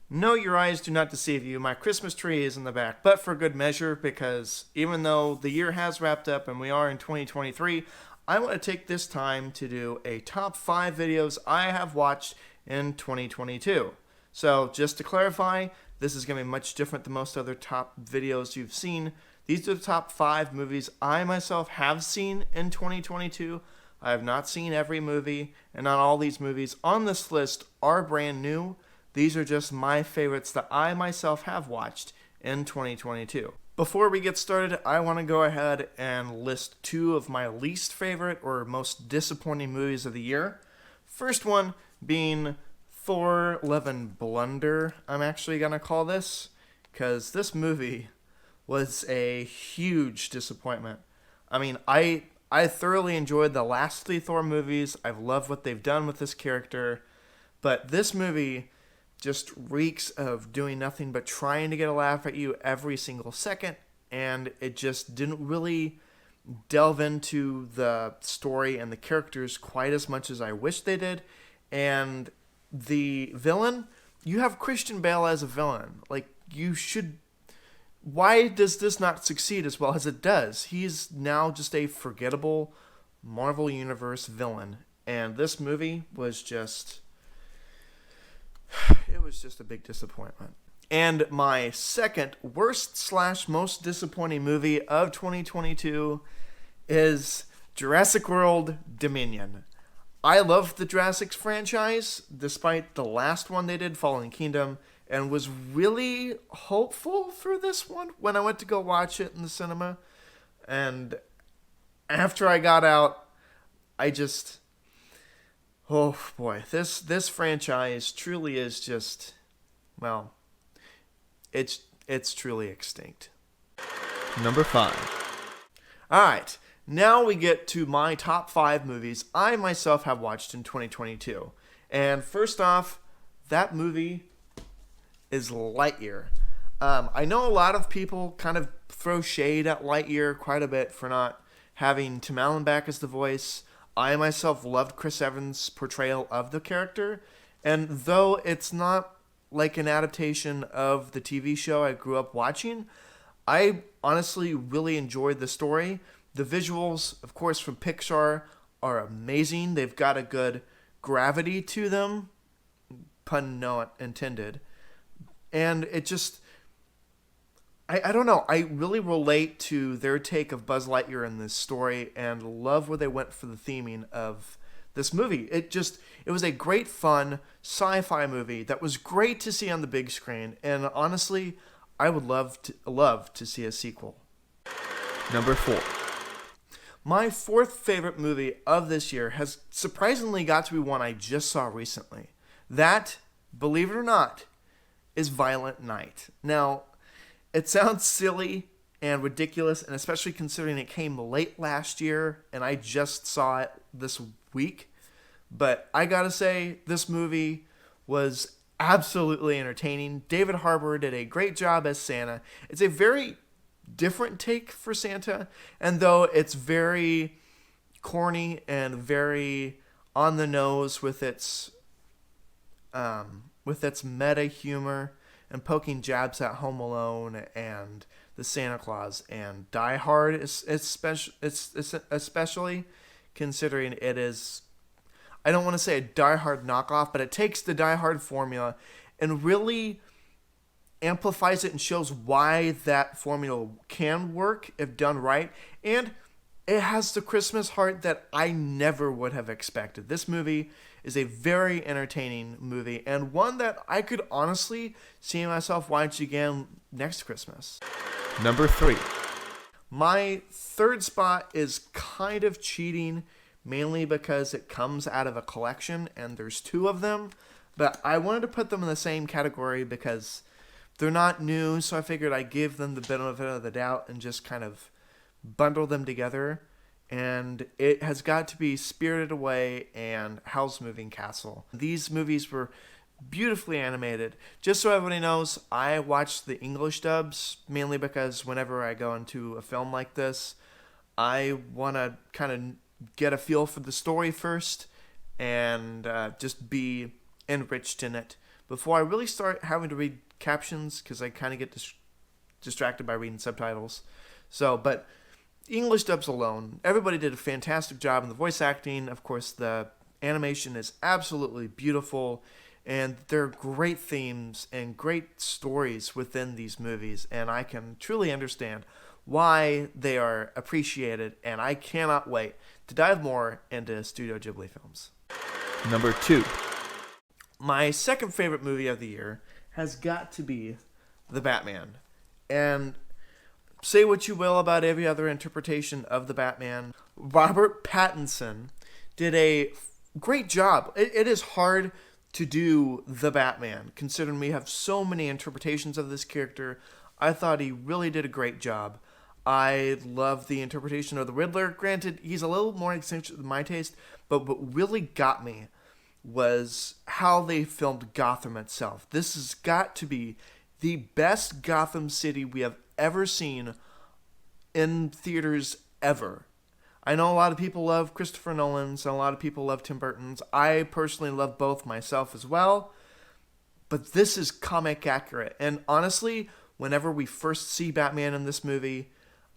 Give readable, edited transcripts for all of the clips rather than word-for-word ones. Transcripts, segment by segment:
No, your eyes do not deceive you. My Christmas tree is in the back, but for good measure, because even though the year has wrapped up and we are in 2023, I want to take this time to do a top 5 videos I have watched in 2022. So, just to clarify, this is going to be much different than most other top videos you've seen. These are the top 5 movies I myself have seen in 2022. I have not seen every movie, and not all these movies on this list are brand new. These are just my favorites that I myself have watched in 2022. Before we get started, I want to go ahead and list 2 of my least favorite or most disappointing movies of the year. First one being Thor: Love and Blunder, I'm actually going to call this, because this movie was a huge disappointment. I mean, I thoroughly enjoyed the last 3 Thor movies. I've loved what they've done with this character, but this movie just reeks of doing nothing but trying to get a laugh at you every single second, and it just didn't really delve into the story and the characters quite as much as I wish they did. And the villain, you have Christian Bale as a villain. Like, you should... Why does this not succeed as well as it does? He's now just a forgettable Marvel Universe villain, and this movie was just... It was just a big disappointment. And my second worst / most disappointing movie of 2022 is Jurassic World Dominion. I love the Jurassic franchise, despite the last one they did, Fallen Kingdom, and was really hopeful for this one when I went to go watch it in the cinema. And after I got out, I just... Oh boy, this franchise truly is just, well, it's truly extinct. Number 5. Alright, now we get to my top 5 movies I myself have watched in 2022. And first off, that movie is Lightyear. I know a lot of people kind of throw shade at Lightyear quite a bit for not having Tim Allen back as the voice. I myself loved Chris Evans' portrayal of the character, and though it's not like an adaptation of the TV show I grew up watching, I honestly really enjoyed the story. The visuals, of course, from Pixar are amazing. They've got a good gravity to them, pun not intended, and it just... I don't know. I really relate to their take of Buzz Lightyear in this story and love where they went for the theming of this movie. It was a great fun sci-fi movie that was great to see on the big screen, and honestly, I would love to see a sequel. Number 4. My 4th favorite movie of this year has surprisingly got to be one I just saw recently. That, believe it or not, is Violent Night. Now, it sounds silly and ridiculous, and especially considering it came late last year and I just saw it this week. But I gotta say, this movie was absolutely entertaining. David Harbour did a great job as Santa. It's a very different take for Santa, and though it's very corny and very on the nose with its meta humor, and poking jabs at Home Alone and the Santa Claus and Die Hard, especially considering it is, I don't want to say a Die Hard knockoff, but it takes the Die Hard formula and really amplifies it and shows why that formula can work if done right. And it has the Christmas heart that I never would have expected. This movie is a very entertaining movie, and one that I could honestly see myself watching again next Christmas. Number 3. My 3rd spot is kind of cheating, mainly because it comes out of a collection, and there's 2 of them, but I wanted to put them in the same category because they're not new, so I figured I'd give them the benefit of the doubt and just kind of bundle them together. And it has got to be Spirited Away and Howl's Moving Castle. These movies were beautifully animated. Just so everybody knows, I watch the English dubs mainly because whenever I go into a film like this, I want to kind of get a feel for the story first and just be enriched in it before I really start having to read captions because I kind of get distracted by reading subtitles. So, but English dubs alone, everybody did a fantastic job in the voice acting. Of course, the animation is absolutely beautiful, and there are great themes and great stories within these movies, and I can truly understand why they are appreciated, and I cannot wait to dive more into Studio Ghibli films. Number 2. My second favorite movie of the year has got to be The Batman. And say what you will about every other interpretation of The Batman, Robert Pattinson did a great job. It is hard to do The Batman, considering we have so many interpretations of this character. I thought he really did a great job. I love the interpretation of the Riddler. Granted, he's a little more eccentric than my taste, but what really got me was how they filmed Gotham itself. This has got to be the best Gotham City we have ever seen in theaters ever. I know a lot of people love Christopher Nolan's and a lot of people love Tim Burton's. I personally love both myself as well, but this is comic accurate. And honestly, whenever we first see Batman in this movie,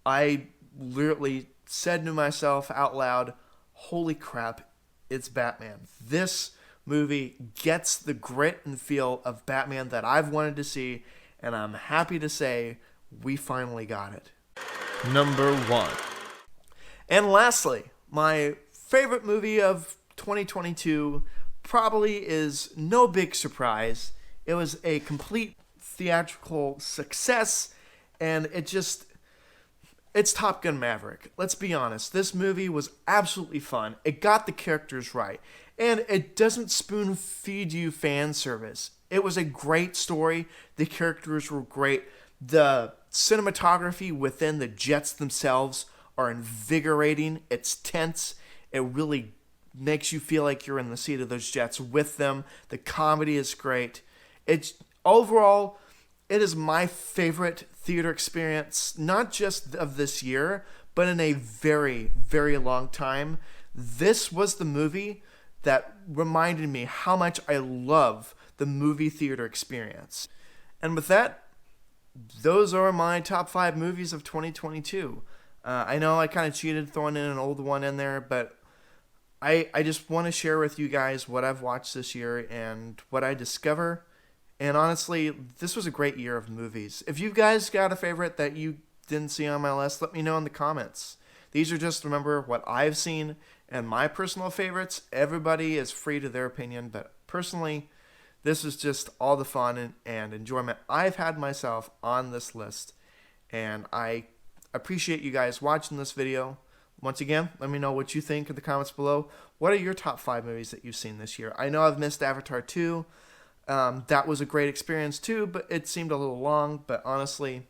I literally said to myself out loud, holy crap, it's Batman. This movie gets the grit and feel of Batman that I've wanted to see, and I'm happy to say we finally got it. Number 1. And lastly, my favorite movie of 2022 probably is no big surprise. It was a complete theatrical success, and it's Top Gun Maverick. Let's be honest. This movie was absolutely fun. It got the characters right. And it doesn't spoon feed you fan service. It was a great story. The characters were great. The cinematography within the jets themselves are invigorating. It's tense. It really makes you feel like you're in the seat of those jets with them. The comedy is great. Overall, it is my favorite theater experience, not just of this year, but in a very, very long time. This was the movie that reminded me how much I love the movie theater experience. And with that, those are my top 5 movies of 2022. I know I kind of cheated throwing in an old one in there, but I just want to share with you guys what I've watched this year and what I discover. And honestly, this was a great year of movies. If you guys got a favorite that you didn't see on my list, let me know in the comments. These are just, remember, what I've seen and my personal favorites. Everybody is free to their opinion, but personally, this is just all the fun and enjoyment I've had myself on this list. And I appreciate you guys watching this video. Once again, let me know what you think in the comments below. What are your top 5 movies that you've seen this year? I know I've missed Avatar 2. That was a great experience too, but it seemed a little long. But honestly,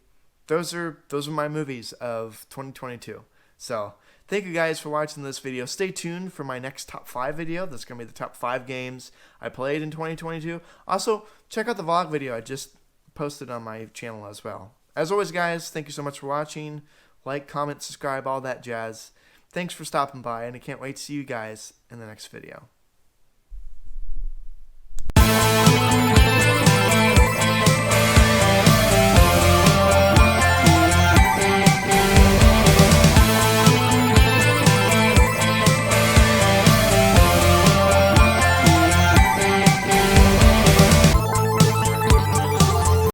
those are my movies of 2022. So thank you guys for watching this video. Stay tuned for my next top 5 video. That's going to be the top 5 games I played in 2022. Also, check out the vlog video I just posted on my channel as well. As always, guys, thank you so much for watching. Like, comment, subscribe, all that jazz. Thanks for stopping by, and I can't wait to see you guys in the next video.